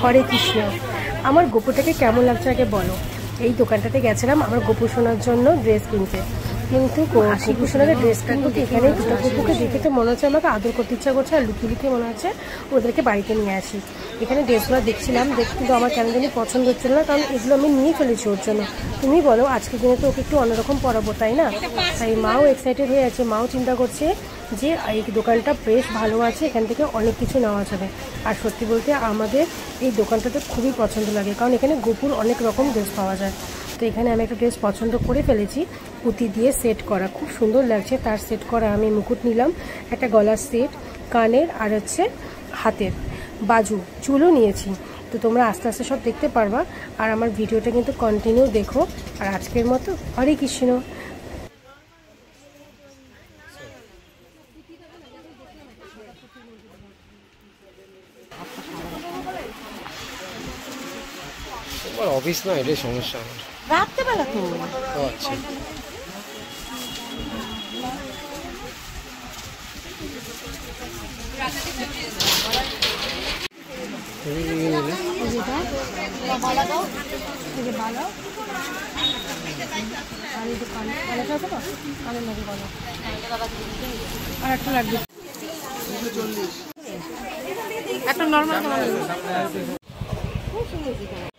হরে কৃষ্ণ। আমার গোপুটাকে কেমন লাগছে আগে বলো। এই দোকানটাতে গেছিলাম আমার গোপু সোনার জন্য ড্রেস কিনতে, কিন্তু গোপু সোনাকে ড্রেস কিনবো কি এখানে দুটো গোপুকে দেখে তো মনে হচ্ছে আমাকে আদর করতে ইচ্ছা করছে, আর লুকিয়ে লুকিয়ে মনে হচ্ছে ওদেরকে বাড়িতে নিয়ে আসি। এখানে ড্রেসগুলো দেখছিলাম, কিন্তু আমার কেন জানি পছন্দ হচ্ছিল না, কারণ এগুলো আমি নিয়ে চলেছি ওর জন্য। তুমি বলো আজকের দিনে তো ওকে একটু অন্যরকম পরাবো, তাই না? তাই মাও এক্সাইটেড হয়ে আছে, মাও চিন্তা করছে যে এই দোকানটা বেশ ভালো আছে, এখান থেকে অনেক কিছু নেওয়া যাবে। আর সত্যি বলতে আমাদের এই দোকানটাতে খুবই পছন্দ লাগে, কারণ এখানে গোপুর অনেক রকম ড্রেস পাওয়া যায়। তো এখানে আমি একটা ড্রেস পছন্দ করে ফেলেছি, পুঁতি দিয়ে সেট করা, খুব সুন্দর লাগছে। তার সেট করা আমি মুকুট নিলাম, একটা গলার সেট, কানের, আর হচ্ছে হাতের বাজু, চুলও নিয়েছি। তো তোমরা আস্তে আস্তে সব দেখতে পারবা, আর আমার ভিডিওটা কিন্তু কন্টিনিউ দেখো। আর আজকের মতো হরে কৃষ্ণ। অফিস না, এটাই সমস্যা আমার। রাত্রেবেলা তো আচ্ছা, আর একটা লাগবে, একটা নর্মাল। খুব সুন্দর।